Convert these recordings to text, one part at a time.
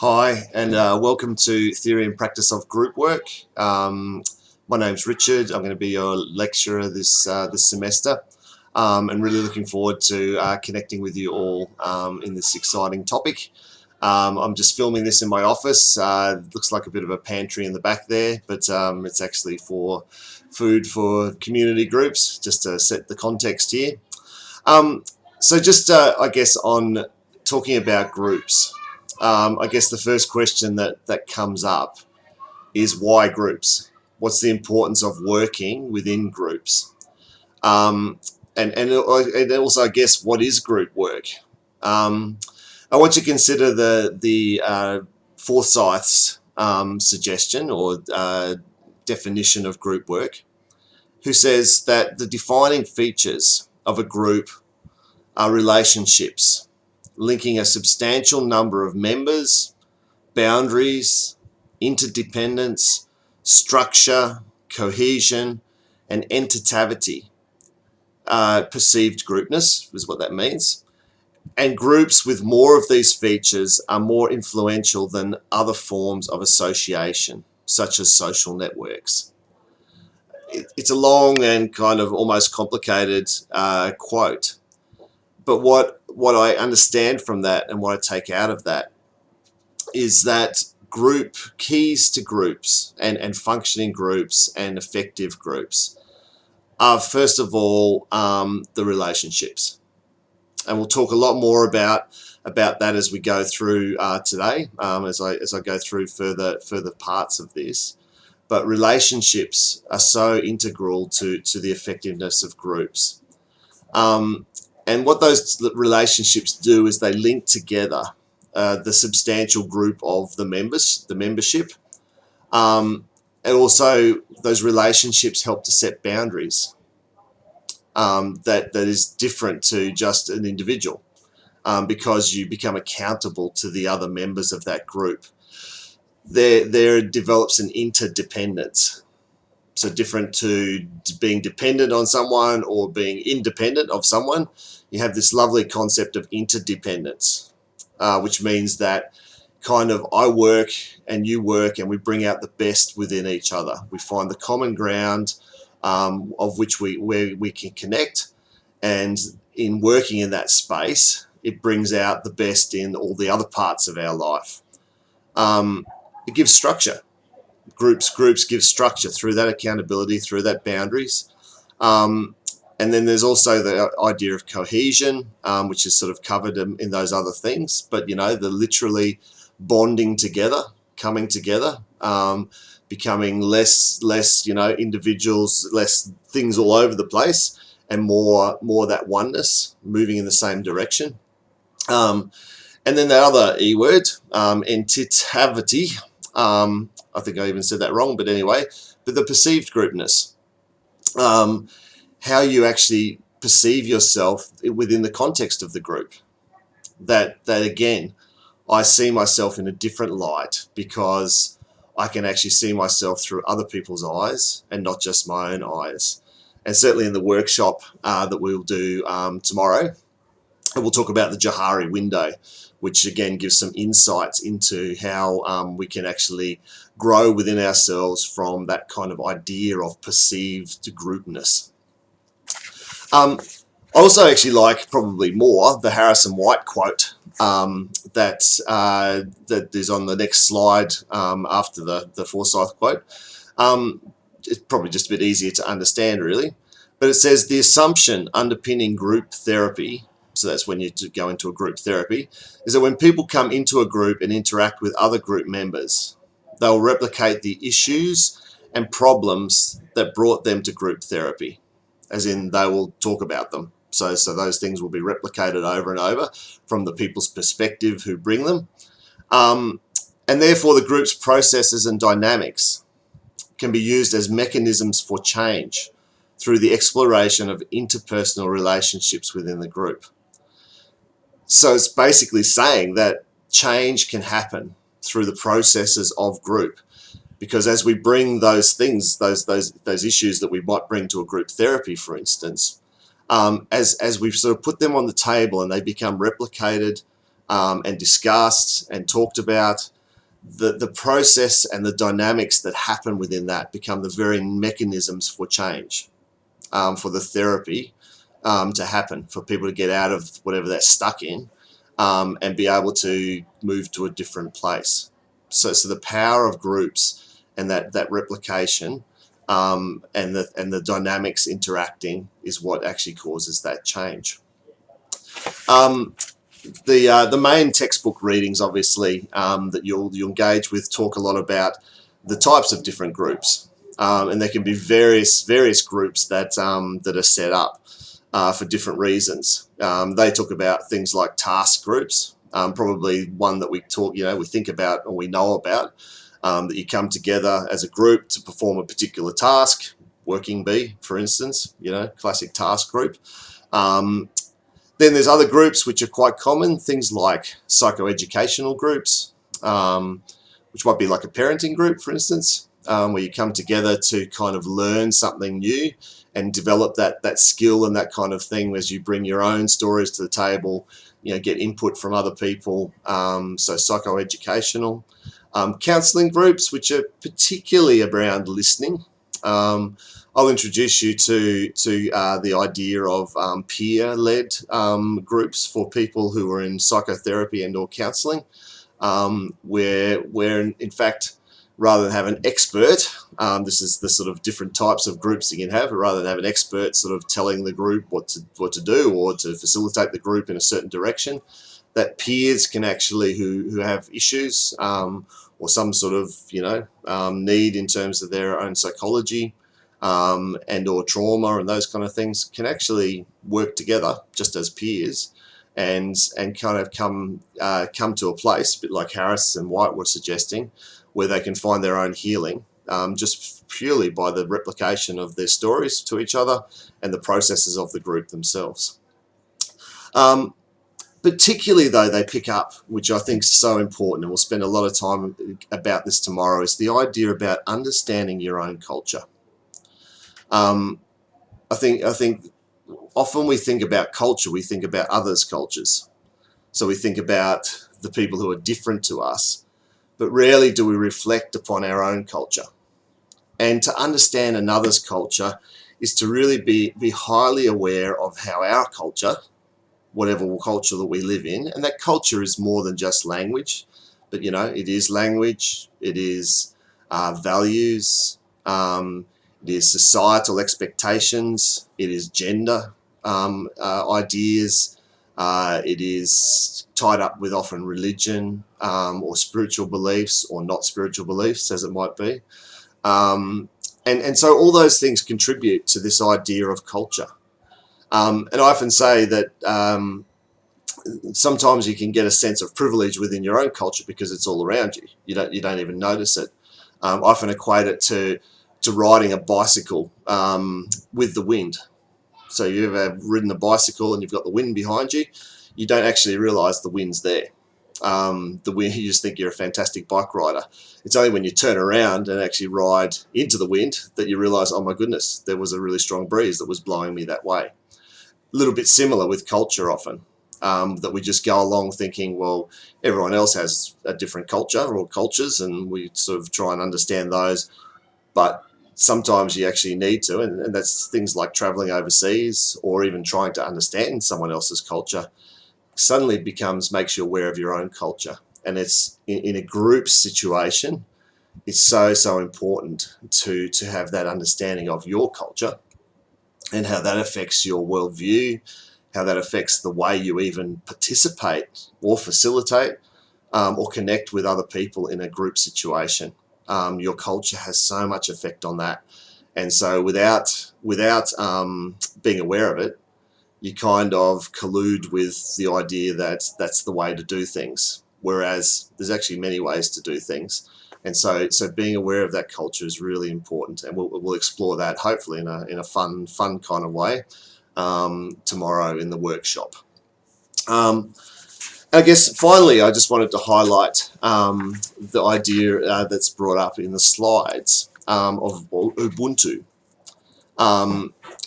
Hi, and welcome to Theory and Practice of Group Work. My name's Richard. I'm going to be your lecturer this semester, and really looking forward to connecting with you all in this exciting topic. I'm just filming this in my office. Looks like a bit of a pantry in the back there, but it's actually for food for community groups, just to set the context here. So just, I guess, on talking about groups, I guess the first question that comes up is why groups? What's the importance of working within groups? And also, I guess, what is group work? I want you to consider the Forsyth's suggestion or definition of group work, who says that the defining features of a group are relationships, linking a substantial number of members, boundaries, interdependence, structure, cohesion, and entitativity. Perceived groupness is what that means. And groups with more of these features are more influential than other forms of association, such as social networks. It's a long and kind of almost complicated quote. But what I understand from that and what I take out of that is that group keys to groups and functioning groups and effective groups are, first of all, the relationships. And we'll talk a lot more about that as we go through today, as I go through further parts of this. But relationships are so integral to the effectiveness of groups. And what those relationships do is they link together the substantial group of the membership. And also those relationships help to set boundaries that is different to just an individual, because you become accountable to the other members of that group. There develops an interdependence. So different to being dependent on someone or being independent of someone, you have this lovely concept of interdependence, which means that kind of I work and you work and we bring out the best within each other. We find the common ground of which where we can connect, and in working in that space, it brings out the best in all the other parts of our life. It gives structure. Groups give structure through that accountability, through that boundaries. And then there's also the idea of cohesion, which is sort of covered in those other things. But, the literally bonding together, coming together, becoming less, individuals, less things all over the place, and more that oneness, moving in the same direction. And then that other E word, entitativity. I think I even said that wrong, but anyway, but the perceived groupness, how you actually perceive yourself within the context of the group. That again, I see myself in a different light because I can actually see myself through other people's eyes and not just my own eyes. And certainly in the workshop that we'll do tomorrow, we'll talk about the Johari window, which again gives some insights into how we can actually grow within ourselves from that kind of idea of perceived groupness. I also actually like probably more the Harrison White quote that is on the next slide after the Forsyth quote. It's probably just a bit easier to understand, really. But it says the assumption underpinning group therapy, so that's when you go into a group therapy, is that when people come into a group and interact with other group members, they'll replicate the issues and problems that brought them to group therapy, as in they will talk about them. So those things will be replicated over and over from the people's perspective who bring them. And therefore the group's processes and dynamics can be used as mechanisms for change through the exploration of interpersonal relationships within the group. So it's basically saying that change can happen through the processes of group, because as we bring those things, those issues that we might bring to a group therapy, for instance, as we sort of put them on the table and they become replicated and discussed and talked about, the process and the dynamics that happen within that become the very mechanisms for change, for the therapy to happen, for people to get out of whatever they're stuck in, and be able to move to a different place. So the power of groups and that replication, and the dynamics interacting is what actually causes that change. The main textbook readings, obviously, that you'll engage with, talk a lot about the types of different groups, and there can be various groups that that are set up for different reasons. They talk about things like task groups, probably one that we think about or we know about, that you come together as a group to perform a particular task. Working bee, for instance, classic task group. Then there's other groups which are quite common, things like psychoeducational groups, which might be like a parenting group, for instance, where you come together to kind of learn something new and develop that skill and that kind of thing as you bring your own stories to the table, get input from other people. So psychoeducational. Counselling groups, which are particularly around listening. I'll introduce you to the idea of peer-led groups for people who are in psychotherapy and or counselling, where in fact, rather than have an expert, this is the sort of different types of groups that you can have, but rather than have an expert sort of telling the group what to do or to facilitate the group in a certain direction, that peers can actually, who have issues or some sort of need in terms of their own psychology, and or trauma and those kind of things, can actually work together just as peers and kind of come to a place, a bit like Harris and White were suggesting, where they can find their own healing, just purely by the replication of their stories to each other and the processes of the group themselves. Particularly though, they pick up, which I think is so important, and we'll spend a lot of time about this tomorrow, is the idea about understanding your own culture. I think often we think about culture, we think about others' cultures. So we think about the people who are different to us, but rarely do we reflect upon our own culture. And to understand another's culture is to really be highly aware of how our culture, whatever culture that we live in, and that culture is more than just language, but it is language, it is values, it is societal expectations, it is gender ideas, it is tied up with often religion or spiritual beliefs or not spiritual beliefs, as it might be. And so all those things contribute to this idea of culture. And I often say that sometimes you can get a sense of privilege within your own culture because it's all around you. You don't even notice it. I often equate it to riding a bicycle with the wind. So you've ever ridden a bicycle and you've got the wind behind you. You don't actually realise the wind's there. The wind, you just think you're a fantastic bike rider. It's only when you turn around and actually ride into the wind that you realise, oh my goodness, there was a really strong breeze that was blowing me that way. A little bit similar with culture often, that we just go along thinking, well, everyone else has a different culture or cultures, and we sort of try and understand those. But sometimes you actually need to, and that's things like traveling overseas or even trying to understand someone else's culture, suddenly makes you aware of your own culture. And it's in a group situation, it's so important to have that understanding of your culture and how that affects your worldview, how that affects the way you even participate or facilitate or connect with other people in a group situation. Your culture has so much effect on that. And so without being aware of it, you kind of collude with the idea that that's the way to do things, whereas there's actually many ways to do things. And so being aware of that culture is really important, and we'll explore that hopefully in a fun kind of way tomorrow in the workshop. I guess finally, I just wanted to highlight the idea that's brought up in the slides of Ubuntu,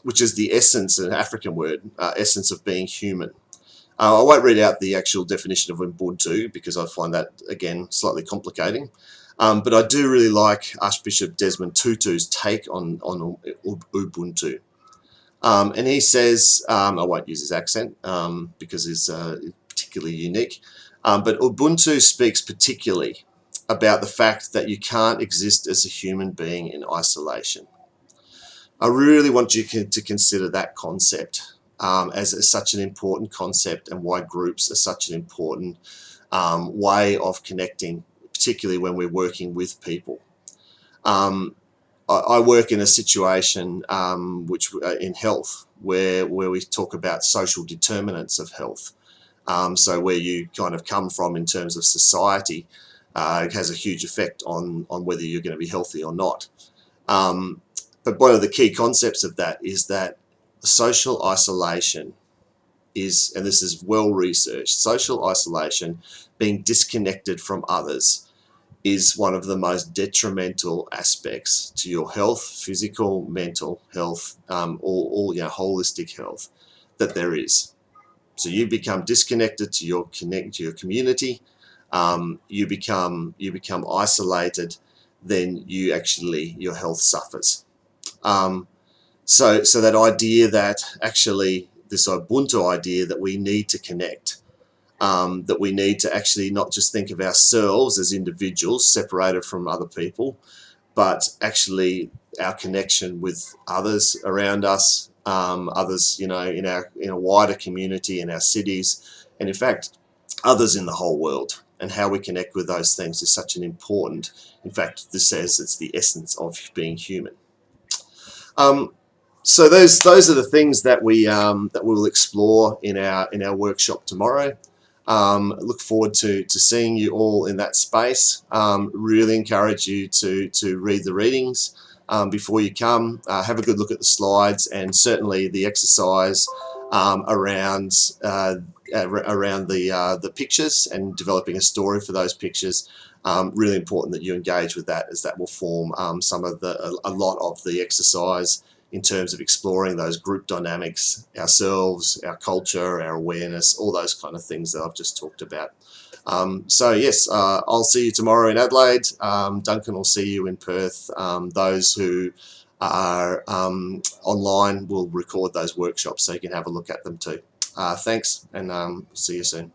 which is the essence, an African word, essence of being human. I won't read out the actual definition of Ubuntu because I find that, again, slightly complicating. But I do really like Archbishop Desmond Tutu's take on Ubuntu. And he says, I won't use his accent because it's particularly unique, but Ubuntu speaks particularly about the fact that you can't exist as a human being in isolation. I really want you to consider that concept as such an important concept, and why groups are such an important way of connecting, particularly when we're working with people. I work in a situation which in health where we talk about social determinants of health. So where you kind of come from in terms of society, it has a huge effect on whether you're going to be healthy or not. But one of the key concepts of that is that social isolation is, and this is well researched, social isolation, being disconnected from others, is one of the most detrimental aspects to your health, physical, mental health, all holistic health that there is. So you become disconnected to your community. You become isolated. Then your health suffers. So that idea that actually this Ubuntu idea that we need to connect. That we need to actually not just think of ourselves as individuals separated from other people, but actually our connection with others around us, others, in a wider community, in our cities, and in fact, others in the whole world, and how we connect with those things is such an important. In fact, this says it's the essence of being human. So those are the things that we will explore in our workshop tomorrow. Look forward to seeing you all in that space. Really encourage you to read the readings before you come. Have a good look at the slides, and certainly the exercise around the pictures and developing a story for those pictures. Really important that you engage with that, as that will form a lot of the exercise in terms of exploring those group dynamics, ourselves, our culture, our awareness, all those kind of things that I've just talked about. So yes, I'll see you tomorrow in Adelaide. Duncan will see you in Perth. Those who are online will record those workshops so you can have a look at them too. Thanks, and see you soon.